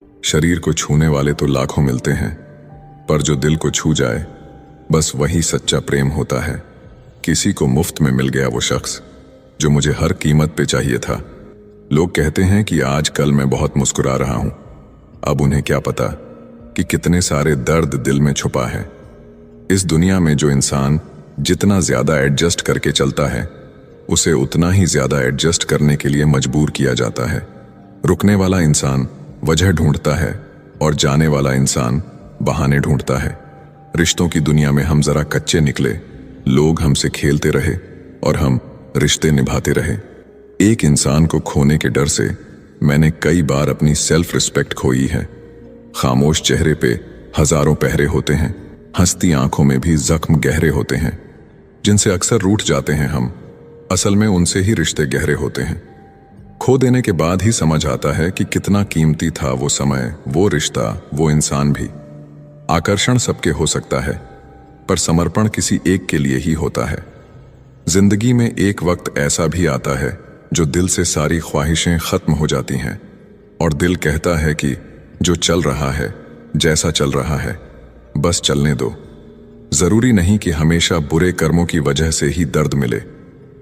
शरीर को छूने वाले तो लाखों मिलते हैं, पर जो दिल को छू जाए बस वही सच्चा प्रेम होता है। किसी को मुफ्त में मिल गया वो शख्स जो मुझे हर कीमत पे चाहिए था। लोग कहते हैं कि आज कल मैं बहुत मुस्कुरा रहा हूं, अब उन्हें क्या पता कि कितने सारे दर्द दिल में छुपा है। इस दुनिया में जो इंसान जितना ज्यादा एडजस्ट करके चलता है, उसे उतना ही ज्यादा एडजस्ट करने के लिए मजबूर किया जाता है। रुकने वाला इंसान वजह ढूंढता है और जाने वाला इंसान बहाने ढूंढता है। रिश्तों की दुनिया में हम जरा कच्चे निकले, लोग हमसे खेलते रहे और हम रिश्ते निभाते रहे। एक इंसान को खोने के डर से मैंने कई बार अपनी सेल्फ रिस्पेक्ट खोई है। खामोश चेहरे पे हजारों पहरे होते हैं, हंसती आंखों में भी जख्म गहरे होते हैं। जिनसे अक्सर रूठ जाते हैं हम, असल में उनसे ही रिश्ते गहरे होते हैं। खो देने के बाद ही समझ आता है कि कितना कीमती था वो समय, वो रिश्ता, वो इंसान भी। आकर्षण सबके हो सकता है, पर समर्पण किसी एक के लिए ही होता है। जिंदगी में एक वक्त ऐसा भी आता है जो दिल से सारी ख्वाहिशें खत्म हो जाती हैं और दिल कहता है कि जो चल रहा है, जैसा चल रहा है, बस चलने दो। जरूरी नहीं कि हमेशा बुरे कर्मों की वजह से ही दर्द मिले।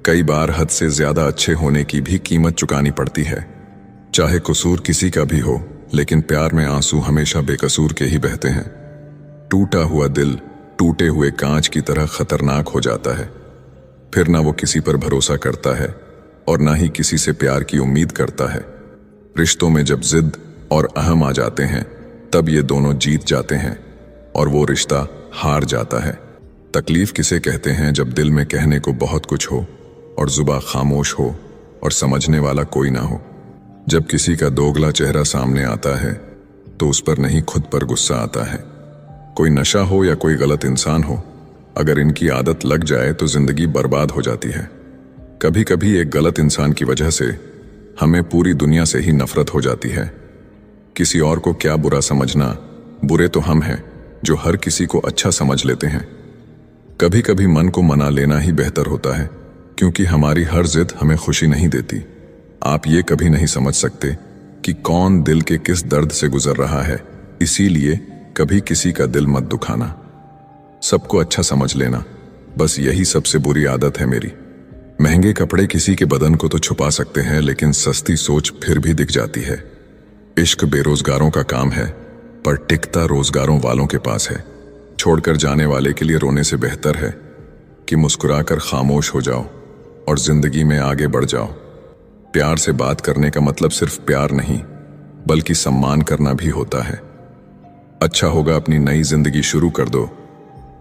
कई बार हद से ज्यादा अच्छे होने की भी कीमत चुकानी पड़ती है। चाहे कसूर किसी का भी हो, लेकिन प्यार में आंसू हमेशा बेकसूर के ही बहते हैं। टूटा हुआ दिल टूटे हुए कांच की तरह खतरनाक हो जाता है। फिर ना वो किसी पर भरोसा करता है और ना ही किसी से प्यार की उम्मीद करता है। रिश्तों में जब जिद और अहम आ जाते हैं, तब ये दोनों जीत जाते हैं और वो रिश्ता हार जाता है। तकलीफ किसे कहते हैं जब दिल में कहने को बहुत कुछ हो और जुबान खामोश हो और समझने वाला कोई ना हो। जब किसी का दोगला चेहरा सामने आता है तो उस पर नहीं खुद पर गुस्सा आता है। कोई नशा हो या कोई गलत इंसान हो, अगर इनकी आदत लग जाए तो जिंदगी बर्बाद हो जाती है। कभी कभी एक गलत इंसान की वजह से हमें पूरी दुनिया से ही नफरत हो जाती है। किसी और को क्या बुरा समझना, बुरे तो हम हैं जो हर किसी को अच्छा समझ लेते हैं। कभी कभी मन को मना लेना ही बेहतर होता है, क्योंकि हमारी हर जिद हमें खुशी नहीं देती। आप ये कभी नहीं समझ सकते कि कौन दिल के किस दर्द से गुजर रहा है, इसीलिए कभी किसी का दिल मत दुखाना। सबको अच्छा समझ लेना, बस यही सबसे बुरी आदत है मेरी। महंगे कपड़े किसी के बदन को तो छुपा सकते हैं, लेकिन सस्ती सोच फिर भी दिख जाती है। इश्क बेरोजगारों का काम है, पर टिकता रोजगारों वालों के पास है। छोड़कर जाने वाले के लिए रोने से बेहतर है कि मुस्कुराकर खामोश हो जाओ और जिंदगी में आगे बढ़ जाओ। प्यार से बात करने का मतलब सिर्फ प्यार नहीं, बल्कि सम्मान करना भी होता है। अच्छा होगा अपनी नई जिंदगी शुरू कर दो।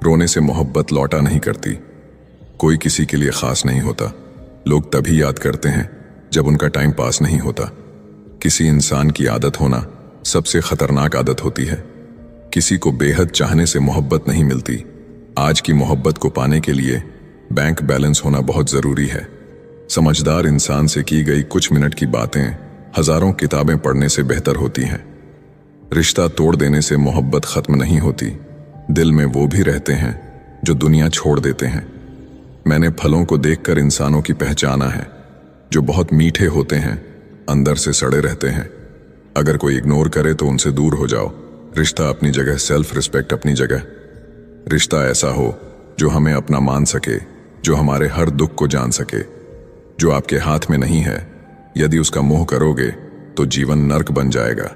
रोने से मोहब्बत लौटा नहीं करती। कोई किसी के लिए खास नहीं होता। लोग तभी याद करते हैं जब उनका टाइम पास नहीं होता। किसी इंसान की आदत होना सबसे खतरनाक आदत होती है। किसी को बेहद चाहने से मोहब्बत नहीं मिलती। आज की मोहब्बत को पाने के लिए बैंक बैलेंस होना बहुत जरूरी है। समझदार इंसान से की गई कुछ मिनट की बातें हजारों किताबें पढ़ने से बेहतर होती हैं। रिश्ता तोड़ देने से मोहब्बत खत्म नहीं होती। दिल में वो भी रहते हैं जो दुनिया छोड़ देते हैं। मैंने फलों को देखकर इंसानों की पहचाना है, जो बहुत मीठे होते हैं, अंदर से सड़े रहते हैं। अगर कोई इग्नोर करे तो उनसे दूर हो जाओ। रिश्ता अपनी जगह, सेल्फ रिस्पेक्ट अपनी जगह। रिश्ता ऐसा हो जो हमें अपना मान सके, जो हमारे हर दुख को जान सके। जो आपके हाथ में नहीं है, यदि उसका मोह करोगे तो जीवन नर्क बन जाएगा।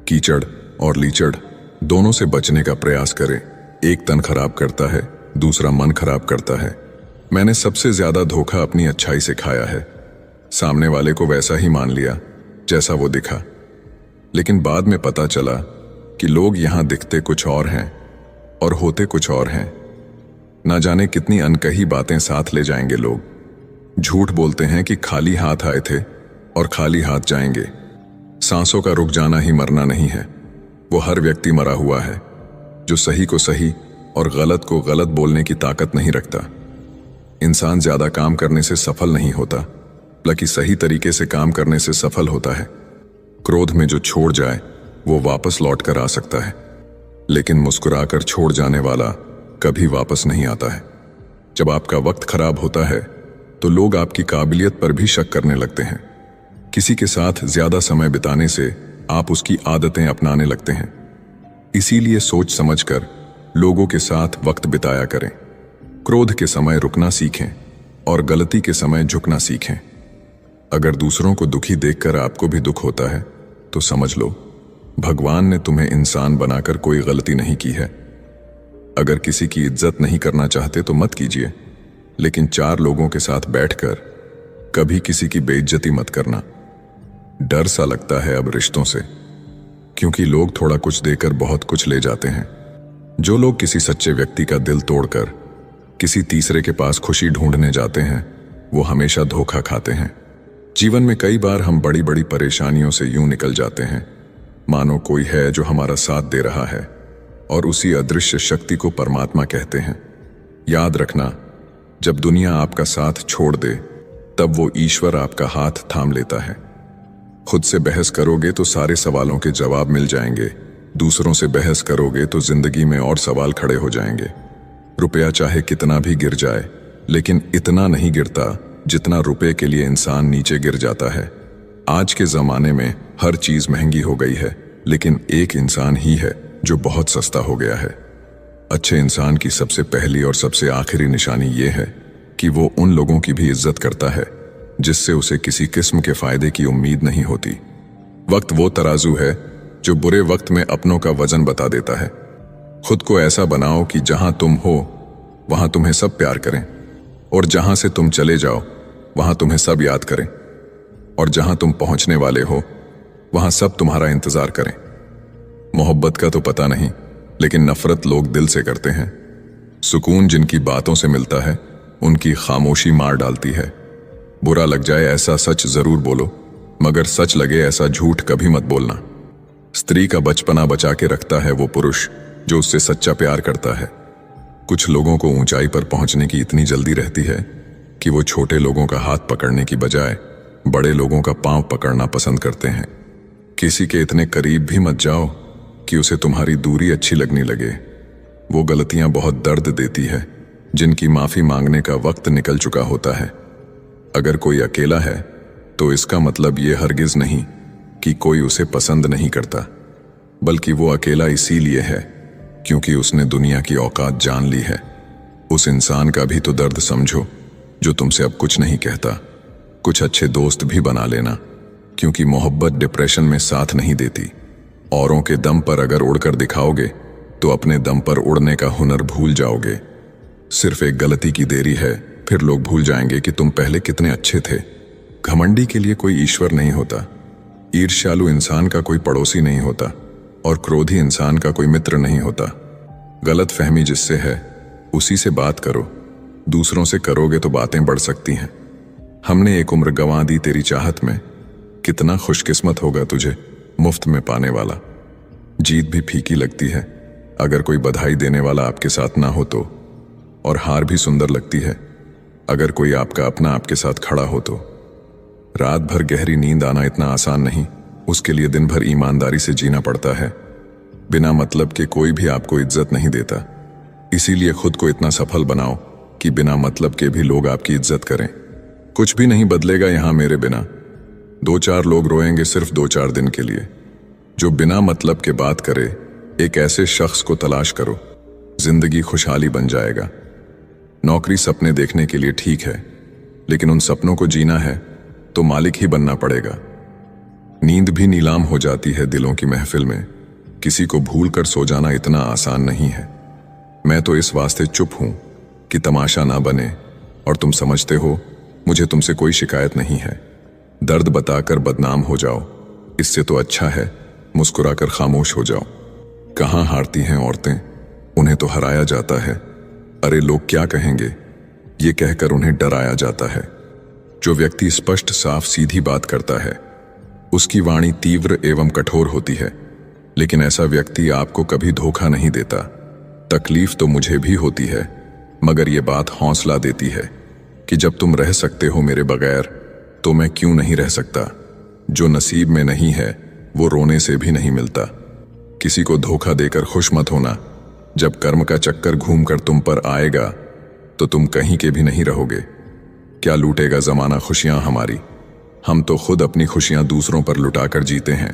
कीचड़ और लीचड़ दोनों से बचने का प्रयास करें। एक तन खराब करता है, दूसरा मन खराब करता है। मैंने सबसे ज्यादा धोखा अपनी अच्छाई से खाया है। सामने वाले को वैसा ही मान लिया जैसा वो दिखा, लेकिन बाद में पता चला कि लोग यहां दिखते कुछ और हैं और होते कुछ और हैं। ना जाने कितनी अनकही बातें साथ ले जाएंगे लोग। झूठ बोलते हैं कि खाली हाथ आए थे और खाली हाथ जाएंगे। सांसों का रुक जाना ही मरना नहीं है। वो हर व्यक्ति मरा हुआ है जो सही को सही और गलत को गलत बोलने की ताकत नहीं रखता। इंसान ज्यादा काम करने से सफल नहीं होता, बल्कि सही तरीके से काम करने से सफल होता है। क्रोध में जो छोड़ जाए वो वापस लौट कर आ सकता है, लेकिन मुस्कुराकर छोड़ जाने वाला कभी वापस नहीं आता है। जब आपका वक्त खराब होता है तो लोग आपकी काबिलियत पर भी शक करने लगते हैं। किसी के साथ ज्यादा समय बिताने से आप उसकी आदतें अपनाने लगते हैं। इसीलिए सोच समझकर लोगों के साथ वक्त बिताया करें। क्रोध के समय रुकना सीखें और गलती के समय झुकना सीखें। अगर दूसरों को दुखी देखकर आपको भी दुख होता है तो समझ लो भगवान ने तुम्हें इंसान बनाकर कोई गलती नहीं की है। अगर किसी की इज्जत नहीं करना चाहते तो मत कीजिए, लेकिन 4 लोगों के साथ बैठकर कभी किसी की बेइज्जती मत करना। डर सा लगता है अब रिश्तों से, क्योंकि लोग थोड़ा कुछ देकर बहुत कुछ ले जाते हैं। जो लोग किसी सच्चे व्यक्ति का दिल तोड़कर किसी तीसरे के पास खुशी ढूंढने जाते हैं वो हमेशा धोखा खाते हैं। जीवन में कई बार हम बड़ी बड़ी परेशानियों से यूं निकल जाते हैं मानो कोई है जो हमारा साथ दे रहा है, और उसी अदृश्य शक्ति को परमात्मा कहते हैं। याद रखना, जब दुनिया आपका साथ छोड़ दे तब वो ईश्वर आपका हाथ थाम लेता है। खुद से बहस करोगे तो सारे सवालों के जवाब मिल जाएंगे, दूसरों से बहस करोगे तो जिंदगी में और सवाल खड़े हो जाएंगे। रुपया चाहे कितना भी गिर जाए, लेकिन इतना नहीं गिरता जितना रुपए के लिए इंसान नीचे गिर जाता है। आज के जमाने में हर चीज महंगी हो गई है, लेकिन एक इंसान ही है जो बहुत सस्ता हो गया है। अच्छे इंसान की सबसे पहली और सबसे आखिरी निशानी ये है कि वो उन लोगों की भी इज्जत करता है जिससे उसे किसी किस्म के फायदे की उम्मीद नहीं होती। वक्त वो तराजू है जो बुरे वक्त में अपनों का वजन बता देता है। खुद को ऐसा बनाओ कि जहां तुम हो वहां तुम्हें सब प्यार करें, और जहां से तुम चले जाओ वहां तुम्हें सब याद करें, और जहां तुम पहुंचने वाले हो वहां सब तुम्हारा इंतजार करें। मोहब्बत का तो पता नहीं, लेकिन नफरत लोग दिल से करते हैं। सुकून जिनकी बातों से मिलता है उनकी खामोशी मार डालती है। बुरा लग जाए ऐसा सच जरूर बोलो, मगर सच लगे ऐसा झूठ कभी मत बोलना। स्त्री का बचपना बचा के रखता है वो पुरुष जो उससे सच्चा प्यार करता है। कुछ लोगों को ऊंचाई पर पहुंचने की इतनी जल्दी रहती है कि वो छोटे लोगों का हाथ पकड़ने की बजाय बड़े लोगों का पांव पकड़ना पसंद करते हैं। किसी के इतने करीब भी मत जाओ कि उसे तुम्हारी दूरी अच्छी लगने लगे। वो गलतियां बहुत दर्द देती है जिनकी माफी मांगने का वक्त निकल चुका होता है। अगर कोई अकेला है तो इसका मतलब ये हरगिज नहीं कि कोई उसे पसंद नहीं करता, बल्कि वो अकेला इसीलिए है क्योंकि उसने दुनिया की औकात जान ली है। उस इंसान का भी तो दर्द समझो जो तुमसे अब कुछ नहीं कहता। कुछ अच्छे दोस्त भी बना लेना, क्योंकि मोहब्बत डिप्रेशन में साथ नहीं देती। औरों के दम पर अगर उड़कर दिखाओगे तो अपने दम पर उड़ने का हुनर भूल जाओगे। सिर्फ एक गलती की देरी है, फिर लोग भूल जाएंगे कि तुम पहले कितने अच्छे थे। घमंडी के लिए कोई ईश्वर नहीं होता, ईर्ष्यालु इंसान का कोई पड़ोसी नहीं होता, और क्रोधी इंसान का कोई मित्र नहीं होता। गलत फहमी जिससे है उसी से बात करो, दूसरों से करोगे तो बातें बढ़ सकती हैं। हमने एक उम्र गंवा दी तेरी चाहत में, कितना खुशकिस्मत होगा तुझे मुफ्त में पाने वाला। जीत भी फीकी लगती है अगर कोई बधाई देने वाला आपके साथ ना हो तो, और हार भी सुंदर लगती है अगर कोई आपका अपना आपके साथ खड़ा हो तो। रात भर गहरी नींद आना इतना आसान नहीं, उसके लिए दिन भर ईमानदारी से जीना पड़ता है। बिना मतलब के कोई भी आपको इज्जत नहीं देता, इसीलिए खुद को इतना सफल बनाओ कि बिना मतलब के भी लोग आपकी इज्जत करें। कुछ भी नहीं बदलेगा यहां मेरे बिना। 2-4 लोग रोएंगे सिर्फ 2-4 दिन के लिए। जो बिना मतलब के बात करे, एक ऐसे शख्स को तलाश करो, जिंदगी खुशहाली बन जाएगा। नौकरी सपने देखने के लिए ठीक है, लेकिन उन सपनों को जीना है तो मालिक ही बनना पड़ेगा। नींद भी नीलाम हो जाती है दिलों की महफिल में, किसी को भूल कर सो जाना इतना आसान नहीं है। मैं तो इस वास्ते चुप हूं कि तमाशा ना बने, और तुम समझते हो मुझे तुमसे कोई शिकायत नहीं है। दर्द बताकर बदनाम हो जाओ, इससे तो अच्छा है मुस्कुराकर खामोश हो जाओ। कहाँ हारती हैं औरतें, उन्हें तो हराया जाता है। अरे लोग क्या कहेंगे, ये कहकर उन्हें डराया जाता है। जो व्यक्ति स्पष्ट साफ सीधी बात करता है उसकी वाणी तीव्र एवं कठोर होती है, लेकिन ऐसा व्यक्ति आपको कभी धोखा नहीं देता। तकलीफ तो मुझे भी होती है, मगर ये बात हौसला देती है कि जब तुम रह सकते हो मेरे बगैर तो मैं क्यों नहीं रह सकता। जो नसीब में नहीं है वो रोने से भी नहीं मिलता। किसी को धोखा देकर खुश मत होना, जब कर्म का चक्कर घूमकर तुम पर आएगा तो तुम कहीं के भी नहीं रहोगे। क्या लूटेगा जमाना खुशियां हमारी, हम तो खुद अपनी खुशियां दूसरों पर लुटाकर जीते हैं।